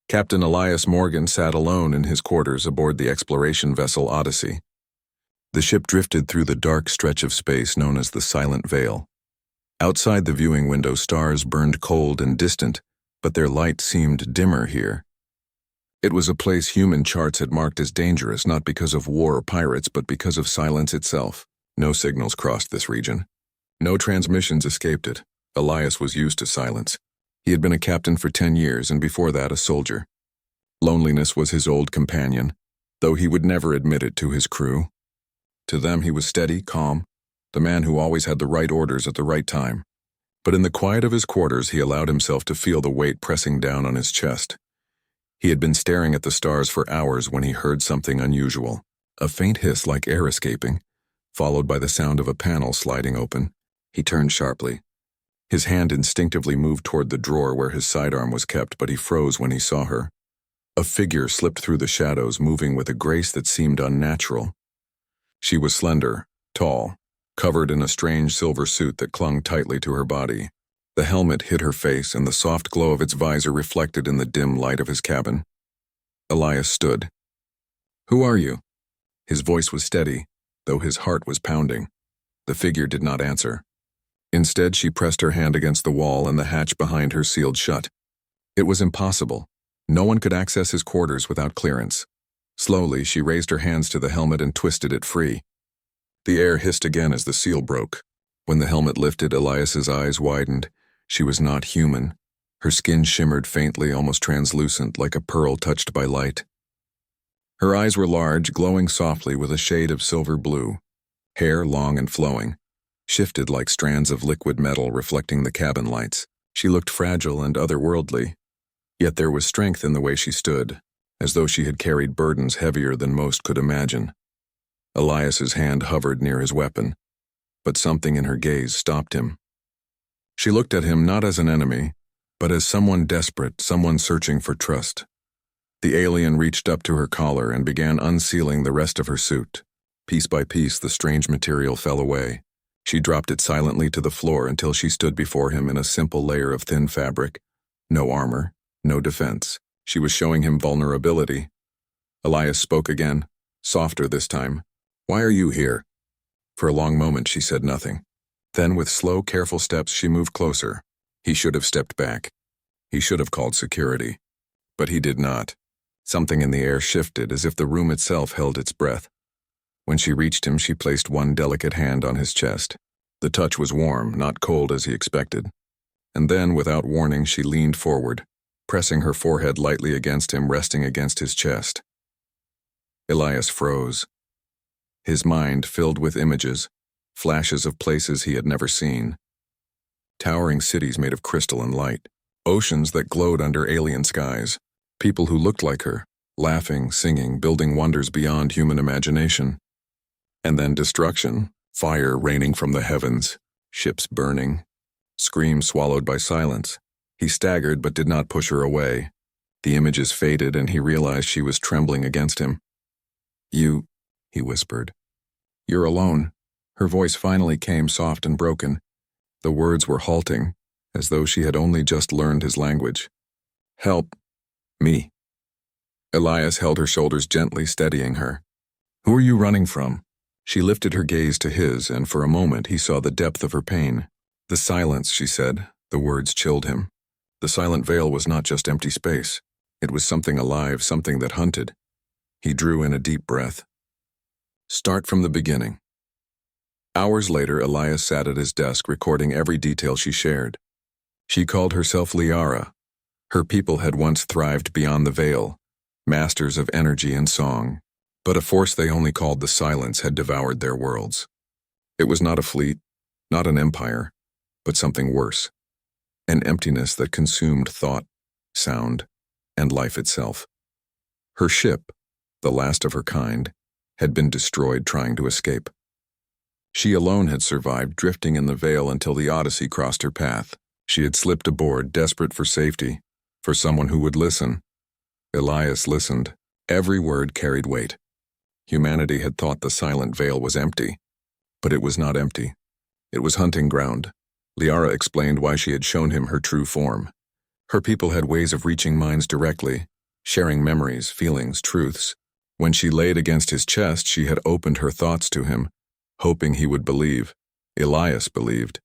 Captain Elias Morgan sat alone in his quarters aboard the exploration vessel Odyssey. The ship drifted through the dark stretch of space known as the Silent Veil. Outside the viewing window, stars burned cold and distant, but their light seemed dimmer here. It was a place human charts had marked as dangerous, not because of war or pirates, but because of silence itself. No signals crossed this region. No transmissions escaped it. Elias was used to silence. He had been a captain for 10 years, and before that a soldier. Loneliness was his old companion, though he would never admit it to his crew. To them he was steady, calm, the man who always had the right orders at the right time. But in the quiet of his quarters he allowed himself to feel the weight pressing down on his chest. He had been staring at the stars for hours when he heard something unusual, a faint hiss like air escaping, followed by the sound of a panel sliding open. He turned sharply. His hand instinctively moved toward the drawer where his sidearm was kept, but he froze when he saw her. A figure slipped through the shadows, moving with a grace that seemed unnatural. She was slender, tall, covered in a strange silver suit that clung tightly to her body. The helmet hid her face, and the soft glow of its visor reflected in the dim light of his cabin. Elias stood. "Who are you?" His voice was steady, though his heart was pounding. The figure did not answer. Instead, she pressed her hand against the wall, and the hatch behind her sealed shut. It was impossible. No one could access his quarters without clearance. Slowly, she raised her hands to the helmet and twisted it free. The air hissed again as the seal broke. When the helmet lifted, Elias's eyes widened. She was not human. Her skin shimmered faintly, almost translucent, like a pearl touched by light. Her eyes were large, glowing softly with a shade of silver blue. Hair, long and flowing, shifted like strands of liquid metal reflecting the cabin lights. She looked fragile and otherworldly, yet there was strength in the way she stood, as though she had carried burdens heavier than most could imagine. Elias's hand hovered near his weapon, but something in her gaze stopped him. She looked at him not as an enemy, but as someone desperate, someone searching for trust. The alien reached up to her collar and began unsealing the rest of her suit. Piece by piece, the strange material fell away. She dropped it silently to the floor until she stood before him in a simple layer of thin fabric. No armor, no defense. She was showing him vulnerability. Elias spoke again, softer this time. "Why are you here?" For a long moment she said nothing. Then, with slow, careful steps, she moved closer. He should have stepped back. He should have called security. But he did not. Something in the air shifted, as if the room itself held its breath. When she reached him, she placed one delicate hand on his chest. The touch was warm, not cold as he expected. And then, without warning, she leaned forward, pressing her forehead lightly against him, resting against his chest. Elias froze. His mind filled with images, flashes of places he had never seen. Towering cities made of crystal and light, oceans that glowed under alien skies, people who looked like her, laughing, singing, building wonders beyond human imagination. And then destruction, fire raining from the heavens, ships burning, screams swallowed by silence. He staggered but did not push her away. The images faded and he realized she was trembling against him. "You," he whispered. "You're alone." Her voice finally came soft and broken. The words were halting, as though she had only just learned his language. "Help me." Elias held her shoulders gently, steadying her. "Who are you running from?" She lifted her gaze to his, and for a moment he saw the depth of her pain. "The silence," she said. The words chilled him. The silent veil was not just empty space. It was something alive, something that hunted. He drew in a deep breath. "Start from the beginning." Hours later, Elias sat at his desk recording every detail she shared. She called herself Liara. Her people had once thrived beyond the veil, masters of energy and song. But a force they only called the silence had devoured their worlds. It was not a fleet, not an empire, but something worse. An emptiness that consumed thought, sound, and life itself. Her ship, the last of her kind, had been destroyed trying to escape. She alone had survived, drifting in the veil until the Odyssey crossed her path. She had slipped aboard, desperate for safety, for someone who would listen. Elias listened. Every word carried weight. Humanity had thought the silent veil was empty, but it was not empty. It was hunting ground. Liara explained why she had shown him her true form. Her people had ways of reaching minds directly, sharing memories, feelings, truths. When she laid against his chest, she had opened her thoughts to him, hoping he would believe. Elias believed.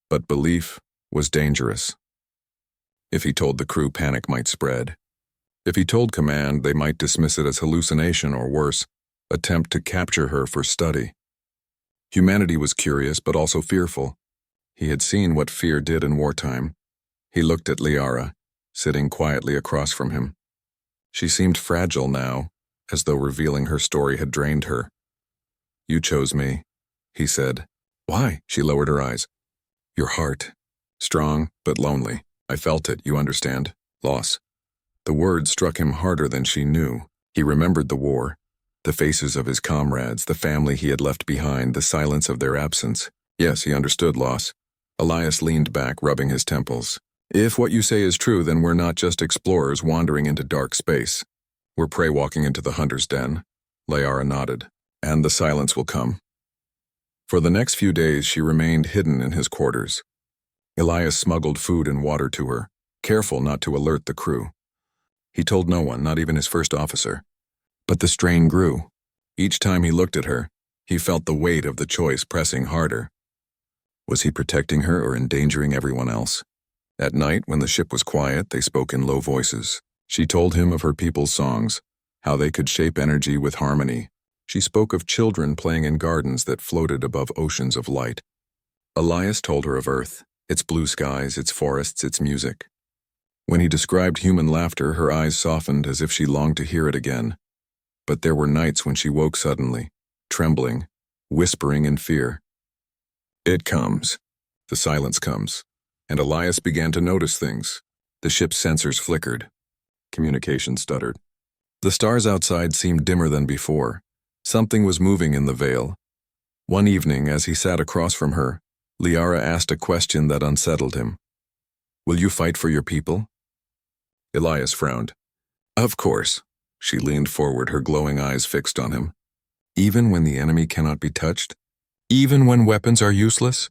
But belief was dangerous. If he told the crew, panic might spread. If he told command, they might dismiss it as hallucination or worse, attempt to capture her for study. Humanity was curious but also fearful. He had seen what fear did in wartime. He looked at Liara, sitting quietly across from him. She seemed fragile now, as though revealing her story had drained her. "You chose me," he said. "Why?" She lowered her eyes. "Your heart. Strong, but lonely. I felt it, you understand. Loss." The word struck him harder than she knew. He remembered the war, the faces of his comrades, the family he had left behind, the silence of their absence. Yes, he understood loss. Elias leaned back, rubbing his temples. "If what you say is true, then we're not just explorers wandering into dark space. We're prey walking into the hunter's den." Liara nodded. "And the silence will come." For the next few days, she remained hidden in his quarters. Elias smuggled food and water to her, careful not to alert the crew. He told no one, not even his first officer. But the strain grew. Each time he looked at her, he felt the weight of the choice pressing harder. Was he protecting her or endangering everyone else? At night, when the ship was quiet, they spoke in low voices. She told him of her people's songs, how they could shape energy with harmony. She spoke of children playing in gardens that floated above oceans of light. Elias told her of Earth, its blue skies, its forests, its music. When he described human laughter, her eyes softened as if she longed to hear it again. But there were nights when she woke suddenly, trembling, whispering in fear. It comes. The silence comes. And Elias began to notice things. The ship's sensors flickered. Communication stuttered. The stars outside seemed dimmer than before. Something was moving in the veil. One evening, as he sat across from her, Liara asked a question that unsettled him. "Will you fight for your people?" Elias frowned. "Of course." She leaned forward, her glowing eyes fixed on him. "Even when the enemy cannot be touched? Even when weapons are useless?"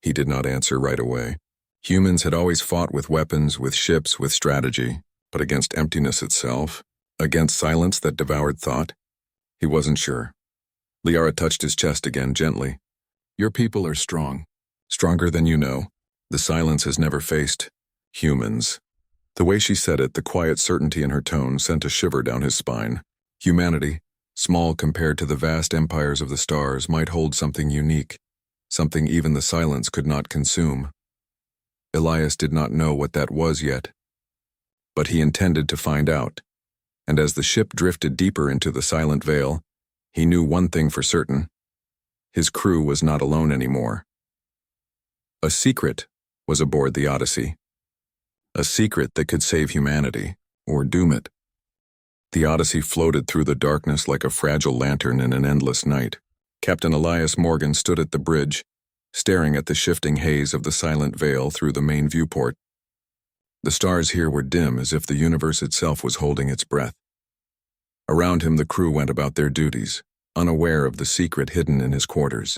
He did not answer right away. Humans had always fought with weapons, with ships, with strategy, but against emptiness itself, against silence that devoured thought, he wasn't sure. Liara touched his chest again gently. "Your people are strong, stronger than you know. The silence has never faced humans." The way she said it, the quiet certainty in her tone, sent a shiver down his spine. Humanity, small compared to the vast empires of the stars, might hold something unique, something even the silence could not consume. Elias did not know what that was yet, but he intended to find out. And as the ship drifted deeper into the silent veil, he knew one thing for certain. His crew was not alone anymore. A secret was aboard the Odyssey. A secret that could save humanity, or doom it. The Odyssey floated through the darkness like a fragile lantern in an endless night. Captain Elias Morgan stood at the bridge, staring at the shifting haze of the silent veil through the main viewport. The stars here were dim, as if the universe itself was holding its breath. Around him the crew went about their duties, unaware of the secret hidden in his quarters.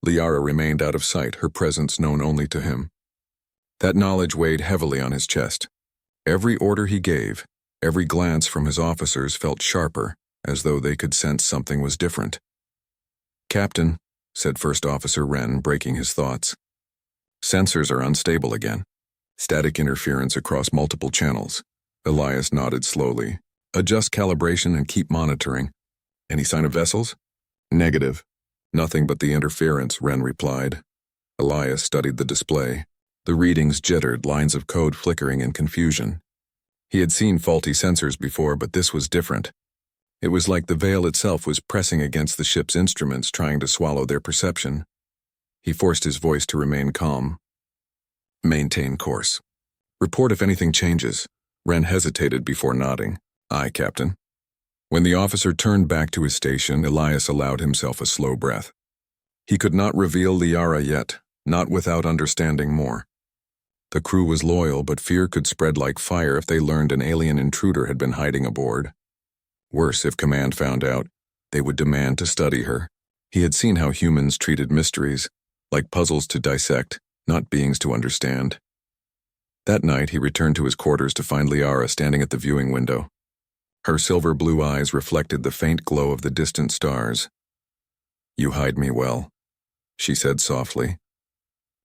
Liara remained out of sight, her presence known only to him. That knowledge weighed heavily on his chest. Every order he gave, every glance from his officers felt sharper, as though they could sense something was different. "Captain," said First Officer Wren, breaking his thoughts. "Sensors are unstable again. Static interference across multiple channels." Elias nodded slowly. "Adjust calibration and keep monitoring." "Any sign of vessels?" "Negative. Nothing but the interference," Wren replied. Elias studied the display. The readings jittered, lines of code flickering in confusion. He had seen faulty sensors before, but this was different. It was like the veil itself was pressing against the ship's instruments, trying to swallow their perception. He forced his voice to remain calm. "Maintain course. Report if anything changes." Wren hesitated before nodding. "Aye, Captain." When the officer turned back to his station, Elias allowed himself a slow breath. He could not reveal Liara yet, not without understanding more. The crew was loyal, but fear could spread like fire if they learned an alien intruder had been hiding aboard. Worse, if command found out, they would demand to study her. He had seen how humans treated mysteries, like puzzles to dissect, not beings to understand. That night, he returned to his quarters to find Liara standing at the viewing window. Her silver blue eyes reflected the faint glow of the distant stars. "You hide me well," she said softly.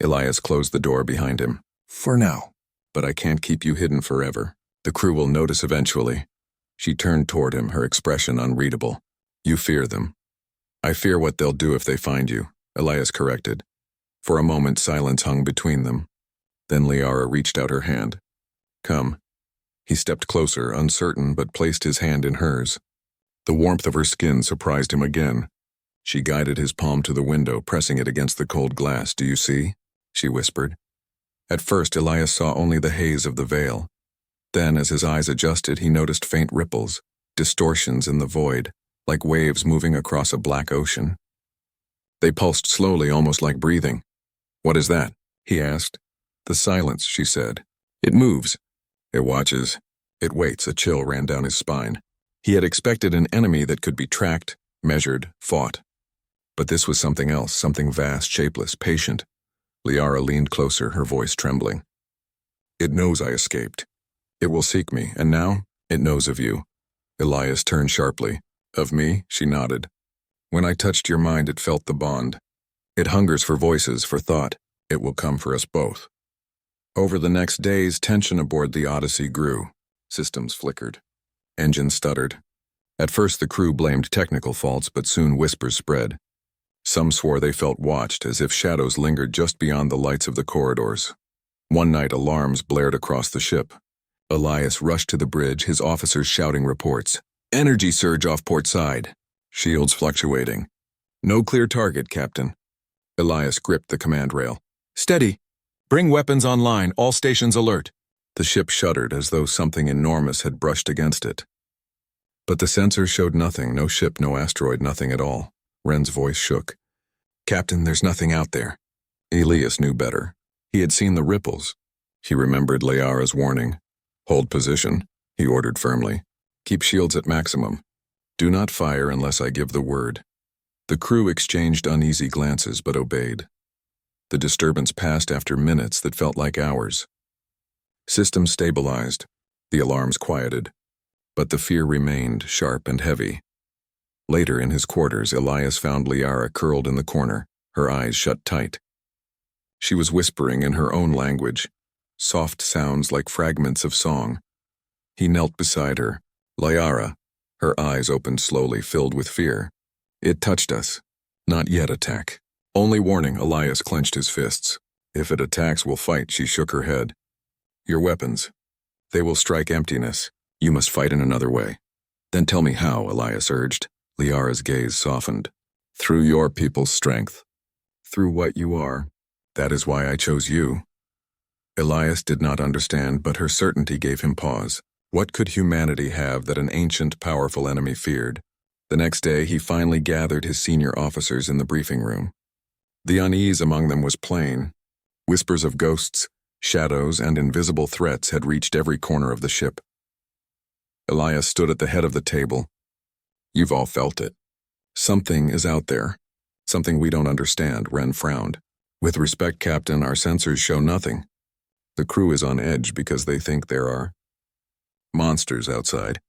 Elias closed the door behind him. "For now. But I can't keep you hidden forever. The crew will notice eventually." She turned toward him, her expression unreadable. "You fear them." "I fear what they'll do if they find you," Elias corrected. For a moment, silence hung between them. Then Liara reached out her hand. "Come." He stepped closer, uncertain, but placed his hand in hers. The warmth of her skin surprised him again. She guided his palm to the window, pressing it against the cold glass. "Do you see?" she whispered. At first, Elias saw only the haze of the veil. Then, as his eyes adjusted, he noticed faint ripples, distortions in the void, like waves moving across a black ocean. They pulsed slowly, almost like breathing. "What is that?" he asked. "The silence," she said. "It moves. It watches. It waits." A chill ran down his spine. He had expected an enemy that could be tracked, measured, fought. But this was something else, something vast, shapeless, patient. Liara leaned closer, her voice trembling. "It knows I escaped. It will seek me, and now it knows of you." Elias turned sharply. "Of me?" She nodded. "When I touched your mind, it felt the bond. It hungers for voices, for thought. It will come for us both." Over the next days, tension aboard the Odyssey grew. Systems flickered. Engines stuttered. At first, the crew blamed technical faults, but soon whispers spread. Some swore they felt watched, as if shadows lingered just beyond the lights of the corridors. One night, alarms blared across the ship. Elias rushed to the bridge, his officers shouting reports. "Energy surge off port side. Shields fluctuating. No clear target, Captain." Elias gripped the command rail. "Steady. Bring weapons online, all stations alert." The ship shuddered as though something enormous had brushed against it. But the sensors showed nothing, no ship, no asteroid, nothing at all. Ren's voice shook. "Captain, there's nothing out there." Elias knew better. He had seen the ripples. He remembered Liara's warning. "Hold position," he ordered firmly. "Keep shields at maximum. Do not fire unless I give the word." The crew exchanged uneasy glances but obeyed. The disturbance passed after minutes that felt like hours. Systems stabilized. The alarms quieted. But the fear remained, sharp and heavy. Later in his quarters, Elias found Liara curled in the corner, her eyes shut tight. She was whispering in her own language, soft sounds like fragments of song. He knelt beside her. "Liara," her eyes opened slowly, filled with fear. "It touched us. Not yet attack. Only warning." Elias clenched his fists. "If it attacks, we'll fight." She shook her head. "Your weapons. They will strike emptiness. You must fight in another way." "Then tell me how," Elias urged. Liara's gaze softened. "Through your people's strength. Through what you are. That is why I chose you." Elias did not understand, but her certainty gave him pause. What could humanity have that an ancient, powerful enemy feared? The next day, he finally gathered his senior officers in the briefing room. The unease among them was plain. Whispers of ghosts, shadows, and invisible threats had reached every corner of the ship. Elias stood at the head of the table. "You've all felt it. Something is out there. Something we don't understand," Ren frowned. "With respect, Captain, our sensors show nothing. The crew is on edge because they think there are monsters outside."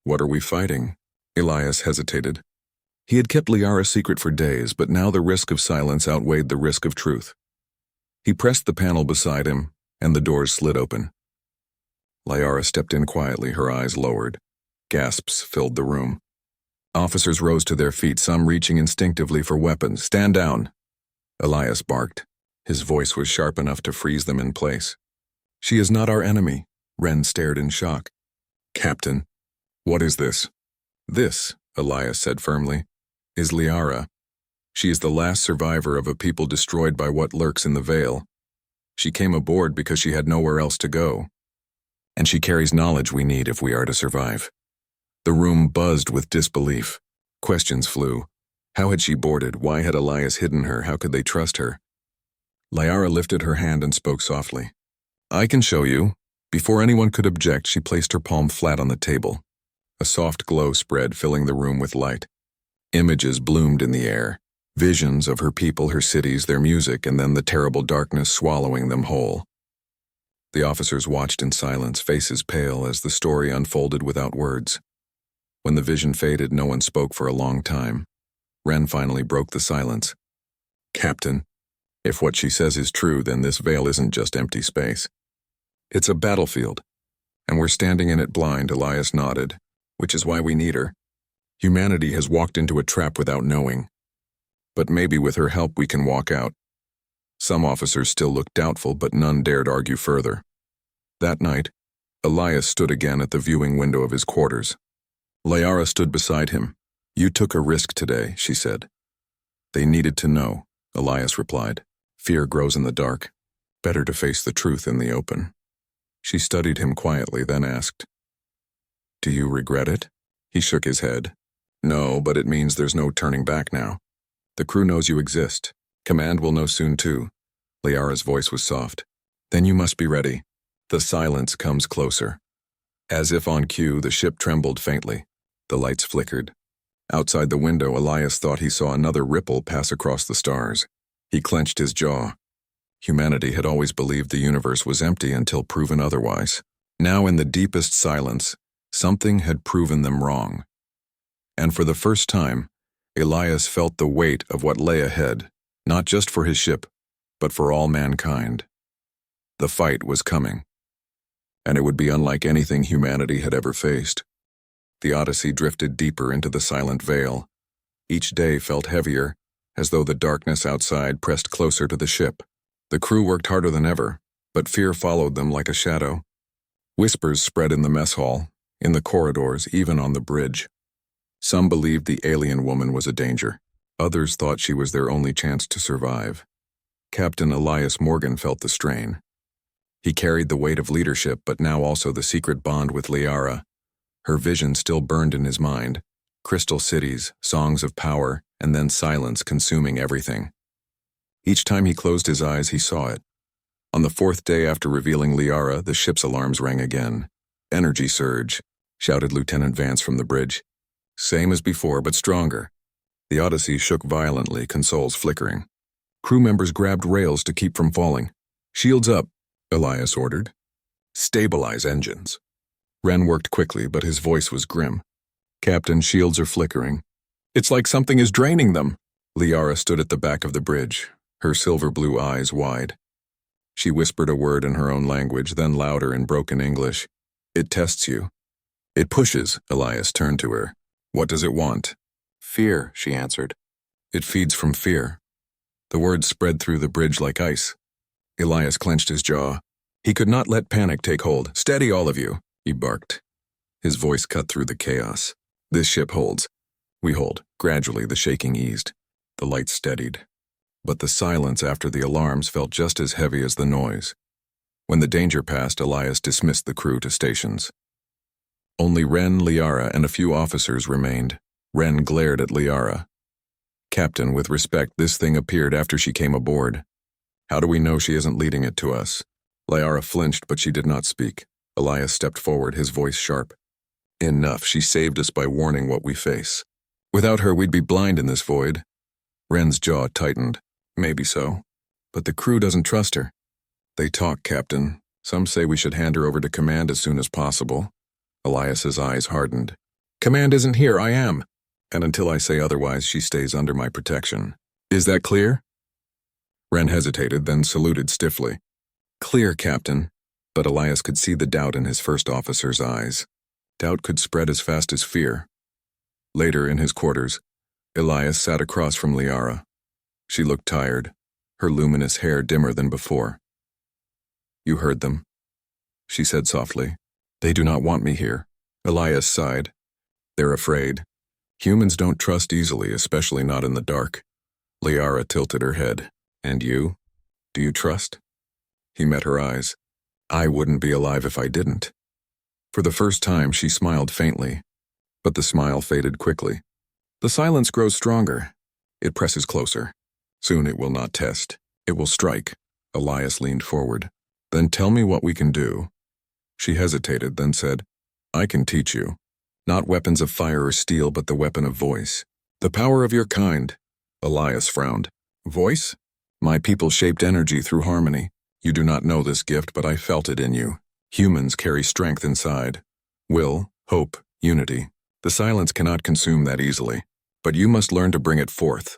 "What are we fighting?" Elias hesitated. He had kept Liara secret for days, but now the risk of silence outweighed the risk of truth. He pressed the panel beside him, and the doors slid open. Liara stepped in quietly, her eyes lowered. Gasps filled the room. Officers rose to their feet, some reaching instinctively for weapons. "Stand down!" Elias barked. His voice was sharp enough to freeze them in place. "She is not our enemy." Ren stared in shock. "Captain, what is this?" "This," Elias said firmly, "is Liara. She is the last survivor of a people destroyed by what lurks in the veil. She came aboard because she had nowhere else to go. And she carries knowledge we need if we are to survive." The room buzzed with disbelief. Questions flew. How had she boarded? Why had Elias hidden her? How could they trust her? Liara lifted her hand and spoke softly. "I can show you." Before anyone could object, she placed her palm flat on the table. A soft glow spread, filling the room with light. Images bloomed in the air. Visions of her people, her cities, their music, and then the terrible darkness swallowing them whole. The officers watched in silence, faces pale as the story unfolded without words. When the vision faded, no one spoke for a long time. Ren finally broke the silence. "Captain, if what she says is true, then this veil isn't just empty space. It's a battlefield, and we're standing in it blind," Elias nodded, "which is why we need her. Humanity has walked into a trap without knowing. But maybe with her help we can walk out." Some officers still looked doubtful, but none dared argue further. That night, Elias stood again at the viewing window of his quarters. Liara stood beside him. "You took a risk today," she said. "They needed to know," Elias replied. "Fear grows in the dark. Better to face the truth in the open." She studied him quietly, then asked, "Do you regret it?" He shook his head. "No, but it means there's no turning back now. The crew knows you exist. Command will know soon too." Liara's voice was soft. "Then you must be ready." The silence comes closer. As if on cue, the ship trembled faintly. The lights flickered. Outside the window, Elias thought he saw another ripple pass across the stars. He clenched his jaw. Humanity had always believed the universe was empty until proven otherwise. Now, in the deepest silence, something had proven them wrong. And for the first time, Elias felt the weight of what lay ahead, not just for his ship, but for all mankind. The fight was coming, and it would be unlike anything humanity had ever faced. The Odyssey drifted deeper into the silent veil. Each day felt heavier, as though the darkness outside pressed closer to the ship. The crew worked harder than ever, but fear followed them like a shadow. Whispers spread in the mess hall, in the corridors, even on the bridge. Some believed the alien woman was a danger. Others thought she was their only chance to survive. Captain Elias Morgan felt the strain. He carried the weight of leadership, but now also the secret bond with Liara. Her vision still burned in his mind. Crystal cities, songs of power, and then silence consuming everything. Each time he closed his eyes, he saw it. On the fourth day after revealing Liara, the ship's alarms rang again. "Energy surge," shouted Lieutenant Vance from the bridge. "Same as before, but stronger." The Odyssey shook violently, consoles flickering. Crew members grabbed rails to keep from falling. "Shields up," Elias ordered. "Stabilize engines." Ren worked quickly, but his voice was grim. "Captain, shields are flickering. It's like something is draining them." Liara stood at the back of the bridge, her silver blue eyes wide. She whispered a word in her own language, then louder in broken English. "It tests you." "It pushes," Elias turned to her. "What does it want?" "Fear," she answered. "It feeds from fear." The words spread through the bridge like ice. Elias clenched his jaw. He could not let panic take hold. "Steady, all of you," he barked. His voice cut through the chaos. "This ship holds. We hold." Gradually, the shaking eased. The lights steadied. But the silence after the alarms felt just as heavy as the noise. When the danger passed, Elias dismissed the crew to stations. Only Ren, Liara, and a few officers remained. Ren glared at Liara. "Captain, with respect, this thing appeared after she came aboard. How do we know she isn't leading it to us?" Liara flinched, but she did not speak. Elias stepped forward, his voice sharp. "Enough. She saved us by warning what we face. Without her, we'd be blind in this void." Ren's jaw tightened. "Maybe so. But the crew doesn't trust her." "They talk, Captain. Some say we should hand her over to command as soon as possible." Elias's eyes hardened. "Command isn't here, I am. And until I say otherwise, she stays under my protection. Is that clear?" Ren hesitated, then saluted stiffly. "Clear, Captain." But Elias could see the doubt in his first officer's eyes. Doubt could spread as fast as fear. Later, in his quarters, Elias sat across from Liara. She looked tired, her luminous hair dimmer than before. "You heard them," she said softly. "They do not want me here." Elias sighed. "They're afraid. Humans don't trust easily, especially not in the dark." Liara tilted her head. "And you? Do you trust?" He met her eyes. "I wouldn't be alive if I didn't." For the first time, she smiled faintly, but the smile faded quickly. The silence grows stronger. It presses closer. Soon it will not test. It will strike. Elias leaned forward. "Then tell me what we can do." She hesitated, then said, "I can teach you. Not weapons of fire or steel, but the weapon of voice. The power of your kind." Elias frowned. "Voice? My people shaped energy through harmony. You do not know this gift, but I felt it in you. Humans carry strength inside. Will, hope, unity. The silence cannot consume that easily, but you must learn to bring it forth.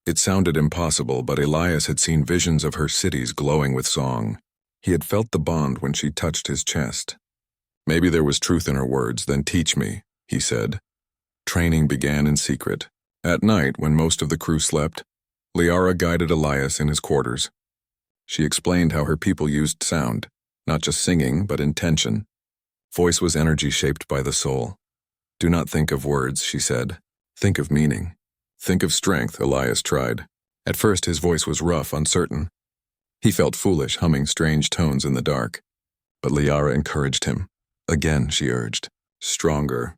It sounded impossible, but Elias had seen visions of her cities glowing with song. He had felt the bond when she touched his chest. Maybe there was truth in her words, then teach me, he said. Training began in secret. At night, when most of the crew slept, Liara guided Elias in his quarters. She explained how her people used sound, not just singing, but intention. Voice was energy shaped by the soul. Do not think of words, she said. Think of meaning. Think of strength, Elias tried. At first his voice was rough, uncertain. He felt foolish, humming strange tones in the dark. But Liara encouraged him. Again, she urged. Stronger.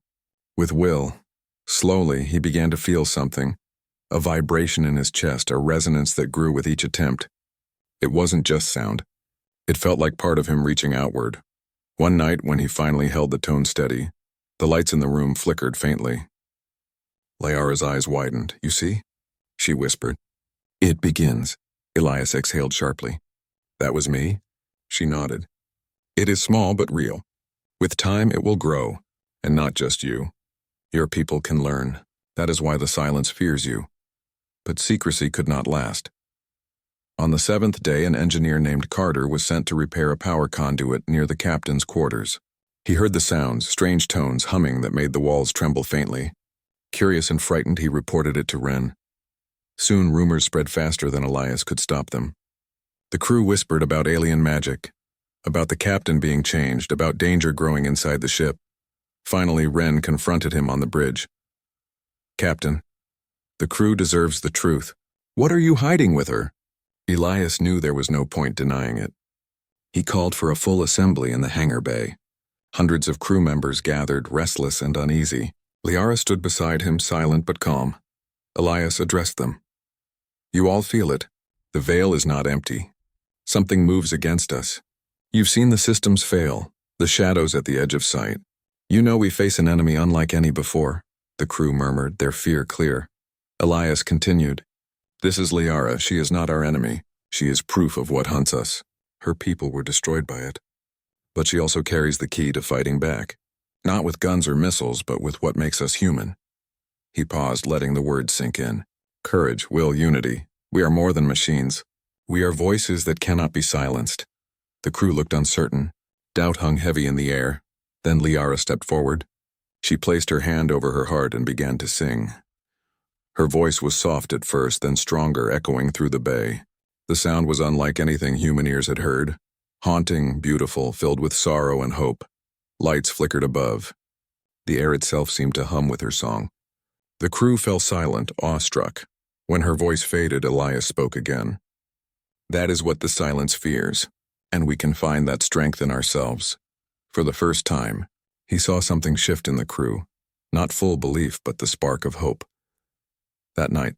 With will. Slowly, he began to feel something. A vibration in his chest, a resonance that grew with each attempt. It wasn't just sound. It felt like part of him reaching outward. One night, when he finally held the tone steady, the lights in the room flickered faintly. Liara's eyes widened. You see? She whispered. It begins. Elias exhaled sharply. That was me? She nodded. It is small but real. With time it will grow, and not just you. Your people can learn. That is why the silence fears you. But secrecy could not last. On the 7th day, an engineer named Carter was sent to repair a power conduit near the captain's quarters. He heard the sounds, strange tones humming that made the walls tremble faintly. Curious and frightened, he reported it to Wren. Soon rumors spread faster than Elias could stop them. The crew whispered about alien magic, about the captain being changed, about danger growing inside the ship. Finally, Wren confronted him on the bridge. Captain, the crew deserves the truth. What are you hiding with her? Elias knew there was no point denying it. He called for a full assembly in the hangar bay. Hundreds of crew members gathered, restless and uneasy. Liara stood beside him, silent but calm. Elias addressed them. You all feel it. The veil is not empty. Something moves against us. You've seen the systems fail, the shadows at the edge of sight. You know we face an enemy unlike any before, the crew murmured, their fear clear. Elias continued. This is Liara. She is not our enemy. She is proof of what hunts us. Her people were destroyed by it. But she also carries the key to fighting back. Not with guns or missiles, but with what makes us human. He paused, letting the words sink in. Courage, will, unity. We are more than machines. We are voices that cannot be silenced. The crew looked uncertain. Doubt hung heavy in the air. Then Liara stepped forward. She placed her hand over her heart and began to sing. Her voice was soft at first, then stronger, echoing through the bay. The sound was unlike anything human ears had heard. Haunting, beautiful, filled with sorrow and hope. Lights flickered above. The air itself seemed to hum with her song. The crew fell silent, awestruck. When her voice faded, Elias spoke again. That is what the silence fears, and we can find that strength in ourselves. For the first time, he saw something shift in the crew. Not full belief, but the spark of hope. That night,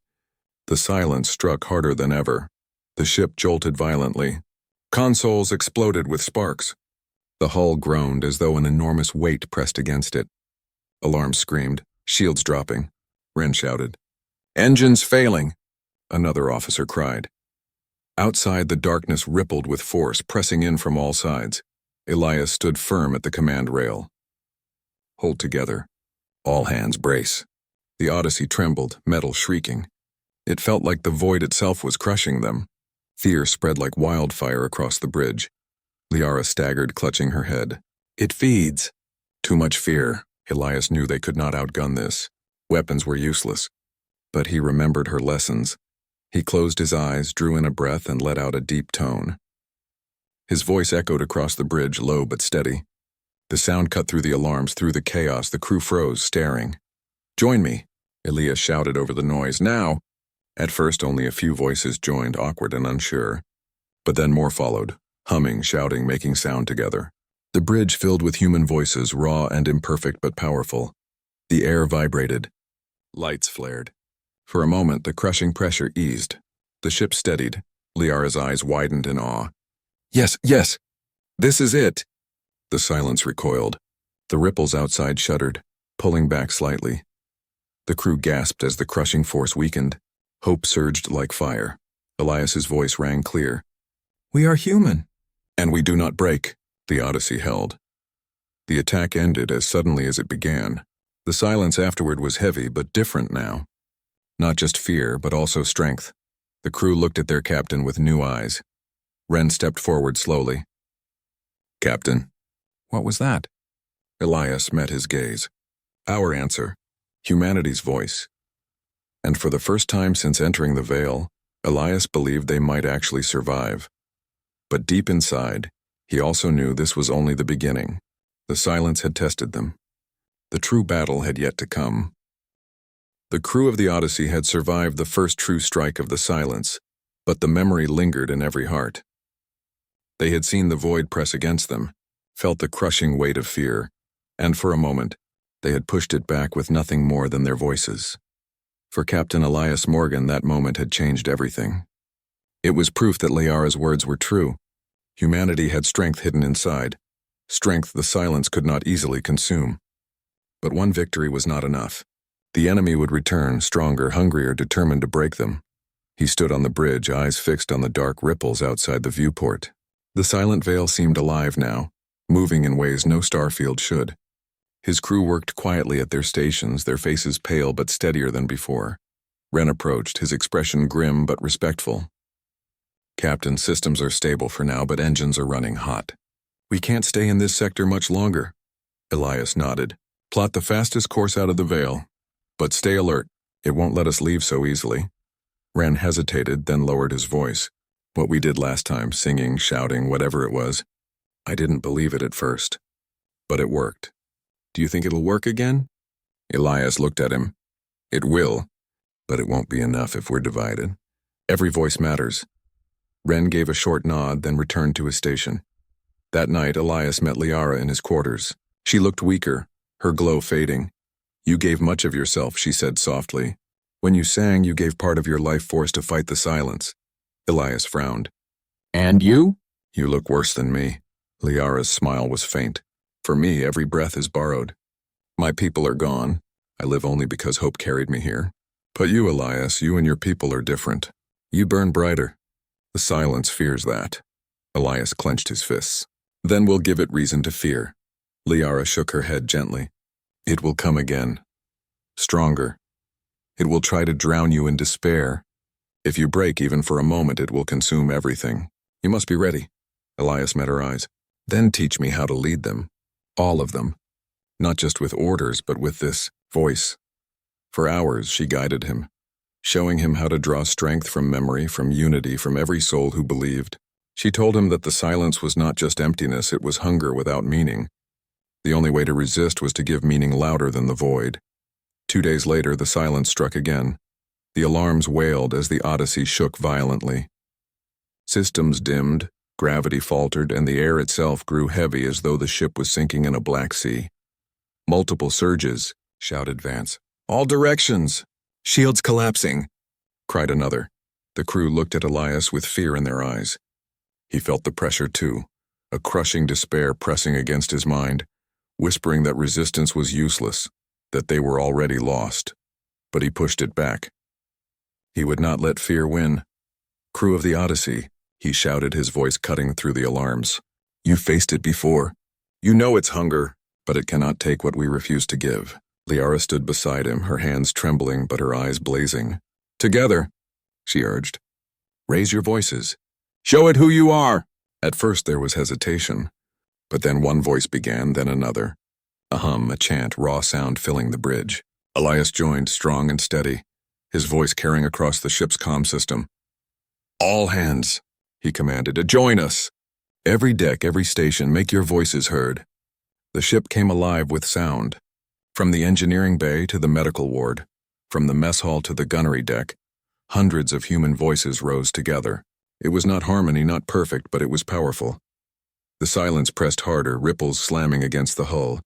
the silence struck harder than ever. The ship jolted violently. Consoles exploded with sparks. The hull groaned as though an enormous weight pressed against it. Alarms screamed, shields dropping. Wren shouted, Engines failing! Another officer cried. Outside, the darkness rippled with force, pressing in from all sides. Elias stood firm at the command rail. Hold together. All hands brace. The Odyssey trembled, metal shrieking. It felt like the void itself was crushing them. Fear spread like wildfire across the bridge. Liara staggered, clutching her head. It feeds. Too much fear. Elias knew they could not outgun this. Weapons were useless. But he remembered her lessons. He closed his eyes, drew in a breath, and let out a deep tone. His voice echoed across the bridge, low but steady. The sound cut through the alarms, through the chaos. The crew froze, staring. Join me, Elias shouted over the noise. Now! At first, only a few voices joined, awkward and unsure. But then more followed. Humming, shouting, making sound together. The bridge filled with human voices, raw and imperfect but powerful. The air vibrated. Lights flared. For a moment, the crushing pressure eased. The ship steadied. Liara's eyes widened in awe. Yes, yes! This is it! The silence recoiled. The ripples outside shuddered, pulling back slightly. The crew gasped as the crushing force weakened. Hope surged like fire. Elias's voice rang clear. We are human. And we do not break, the Odyssey held. The attack ended as suddenly as it began. The silence afterward was heavy but different now. Not just fear, but also strength. The crew looked at their captain with new eyes. Ren stepped forward slowly. Captain. What was that? Elias met his gaze. Our answer. Humanity's voice. And for the first time since entering the Veil, Elias believed they might actually survive. But deep inside, he also knew this was only the beginning. The silence had tested them. The true battle had yet to come. The crew of the Odyssey had survived the first true strike of the silence, but the memory lingered in every heart. They had seen the void press against them, felt the crushing weight of fear, and for a moment, they had pushed it back with nothing more than their voices. For Captain Elias Morgan, that moment had changed everything. It was proof that Liara's words were true. Humanity had strength hidden inside, strength the silence could not easily consume. But one victory was not enough. The enemy would return, stronger, hungrier, determined to break them. He stood on the bridge, eyes fixed on the dark ripples outside the viewport. The silent veil seemed alive now, moving in ways no starfield should. His crew worked quietly at their stations, their faces pale but steadier than before. Ren approached, his expression grim but respectful. Captain, systems are stable for now, but engines are running hot. We can't stay in this sector much longer. Elias nodded. Plot the fastest course out of the Veil. But stay alert. It won't let us leave so easily. Ren hesitated, then lowered his voice. What we did last time, singing, shouting, whatever it was. I didn't believe it at first. But it worked. Do you think it'll work again? Elias looked at him. It will, but it won't be enough if we're divided. Every voice matters. Ren gave a short nod, then returned to his station. That night, Elias met Liara in his quarters. She looked weaker, her glow fading. You gave much of yourself, she said softly. When you sang, you gave part of your life force to fight the silence. Elias frowned. And you? You look worse than me. Liara's smile was faint. For me, every breath is borrowed. My people are gone. I live only because hope carried me here. But you, Elias, you and your people are different. You burn brighter. The silence fears that. Elias clenched his fists. Then we'll give it reason to fear. Liara shook her head gently. It will come again. Stronger. It will try to drown you in despair. If you break even for a moment, it will consume everything. You must be ready. Elias met her eyes. Then teach me how to lead them. All of them. Not just with orders, but with this voice. For hours, she guided him, showing him how to draw strength from memory, from unity, from every soul who believed. She told him that the silence was not just emptiness, it was hunger without meaning. The only way to resist was to give meaning louder than the void. 2 days later, the silence struck again. The alarms wailed as the Odyssey shook violently. Systems dimmed, gravity faltered, and the air itself grew heavy as though the ship was sinking in a black sea. Multiple surges, shouted Vance. All directions! Shields collapsing! Cried another. The crew looked at Elias with fear in their eyes. He felt the pressure too, a crushing despair pressing against his mind, whispering that resistance was useless, that they were already lost. But he pushed it back. He would not let fear win. Crew of the Odyssey, he shouted, his voice cutting through the alarms. You faced it before. You know it's hunger, but it cannot take what we refuse to give. Liara stood beside him, her hands trembling but her eyes blazing. Together, she urged. Raise your voices. Show it who you are! At first there was hesitation, but then one voice began, then another. A hum, a chant, raw sound filling the bridge. Elias joined, strong and steady, his voice carrying across the ship's comm system. All hands, he commanded, join us! Every deck, every station, make your voices heard. The ship came alive with sound. From the engineering bay to the medical ward, from the mess hall to the gunnery deck, hundreds of human voices rose together. It was not harmony, not perfect, but it was powerful. The silence pressed harder, ripples slamming against the hull.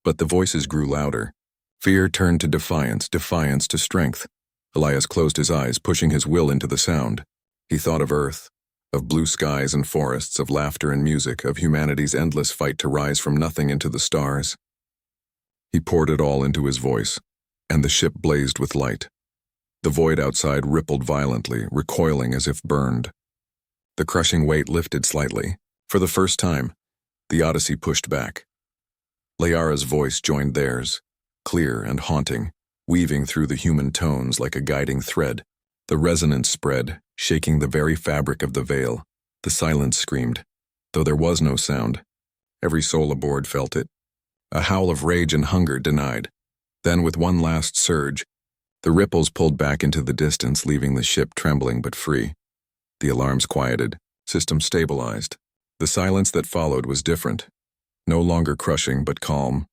But the voices grew louder. Fear turned to defiance, defiance to strength. Elias closed his eyes, pushing his will into the sound. He thought of Earth, of blue skies and forests, of laughter and music, of humanity's endless fight to rise from nothing into the stars. He poured it all into his voice, and the ship blazed with light. The void outside rippled violently, recoiling as if burned. The crushing weight lifted slightly. For the first time, the Odyssey pushed back. Liara's voice joined theirs, clear and haunting, weaving through the human tones like a guiding thread. The resonance spread, shaking the very fabric of the veil. The silence screamed, though there was no sound. Every soul aboard felt it. A howl of rage and hunger denied. Then, with one last surge, the ripples pulled back into the distance, leaving the ship trembling but free. The alarms quieted, systems stabilized. The silence that followed was different, no longer crushing but calm.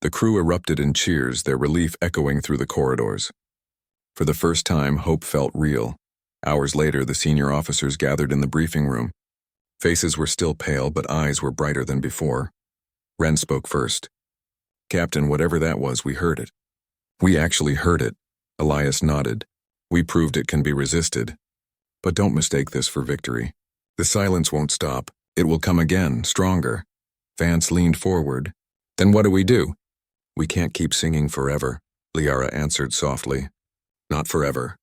The crew erupted in cheers, their relief echoing through the corridors. For the first time, hope felt real. Hours later, the senior officers gathered in the briefing room. Faces were still pale, but eyes were brighter than before. Ren spoke first. "Captain, whatever that was, we heard it." "We actually heard it," Elias nodded. "We proved it can be resisted. But don't mistake this for victory. The silence won't stop. It will come again, stronger." Vance leaned forward. "Then what do we do?" "We can't keep singing forever," Liara answered softly. "Not forever,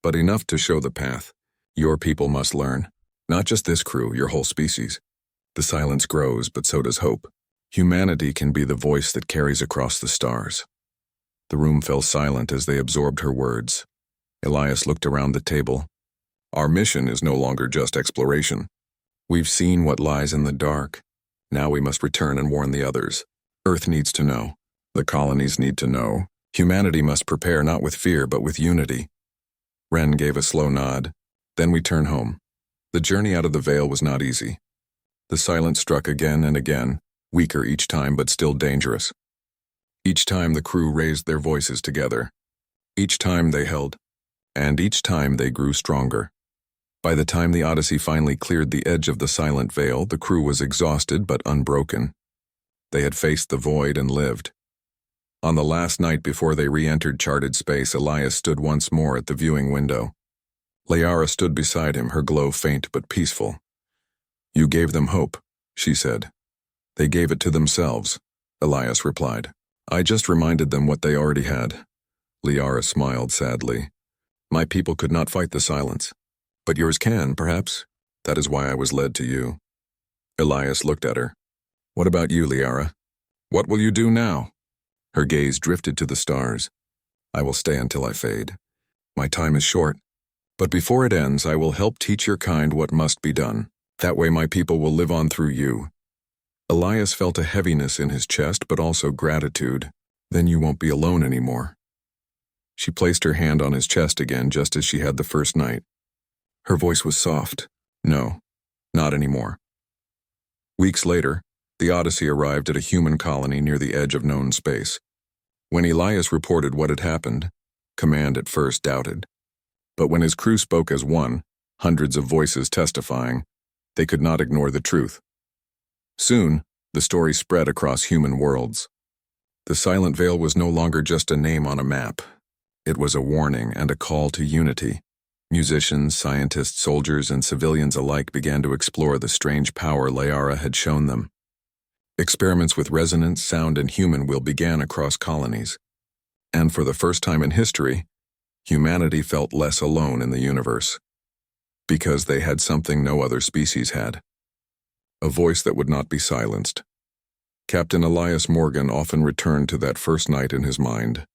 but enough to show the path. Your people must learn. Not just this crew, your whole species. The silence grows, but so does hope. Humanity can be the voice that carries across the stars." The room fell silent as they absorbed her words. Elias looked around the table. "Our mission is no longer just exploration. We've seen what lies in the dark. Now we must return and warn the others. Earth needs to know. The colonies need to know. Humanity must prepare not with fear but with unity." Ren gave a slow nod. "Then we turn home." The journey out of the veil was not easy. The silence struck again and again, weaker each time but still dangerous. Each time the crew raised their voices together. Each time they held, and each time they grew stronger. By the time the Odyssey finally cleared the edge of the silent veil, the crew was exhausted but unbroken. They had faced the void and lived. On the last night before they re-entered charted space, Elias stood once more at the viewing window. Liara stood beside him, her glow faint but peaceful. "You gave them hope," she said. "They gave it to themselves," Elias replied. "I just reminded them what they already had." Liara smiled sadly. "My people could not fight the silence. But yours can, perhaps. That is why I was led to you." Elias looked at her. "What about you, Liara? What will you do now?" Her gaze drifted to the stars. "I will stay until I fade. My time is short. But before it ends, I will help teach your kind what must be done. That way my people will live on through you." Elias felt a heaviness in his chest, but also gratitude. "Then you won't be alone anymore." She placed her hand on his chest again, just as she had the first night. Her voice was soft. "No, not anymore." Weeks later, the Odyssey arrived at a human colony near the edge of known space. When Elias reported what had happened, command at first doubted. But when his crew spoke as one, hundreds of voices testifying, they could not ignore the truth. Soon, the story spread across human worlds. The Silent Veil was no longer just a name on a map. It was a warning and a call to unity. Musicians, scientists, soldiers, and civilians alike began to explore the strange power Liara had shown them. Experiments with resonance, sound, and human will began across colonies. And for the first time in history, humanity felt less alone in the universe. Because they had something no other species had. A voice that would not be silenced. Captain Elias Morgan often returned to that first night in his mind.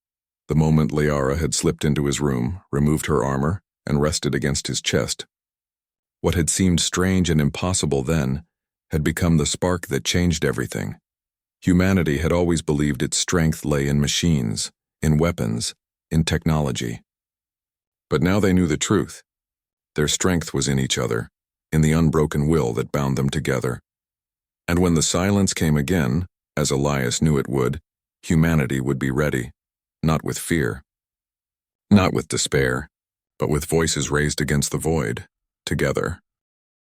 The moment Liara had slipped into his room, removed her armor, and rested against his chest. What had seemed strange and impossible then had become the spark that changed everything. Humanity had always believed its strength lay in machines, in weapons, in technology. But now they knew the truth. Their strength was in each other, in the unbroken will that bound them together. And when the silence came again, as Elias knew it would, humanity would be ready, not with fear, not with despair, but with voices raised against the void, together.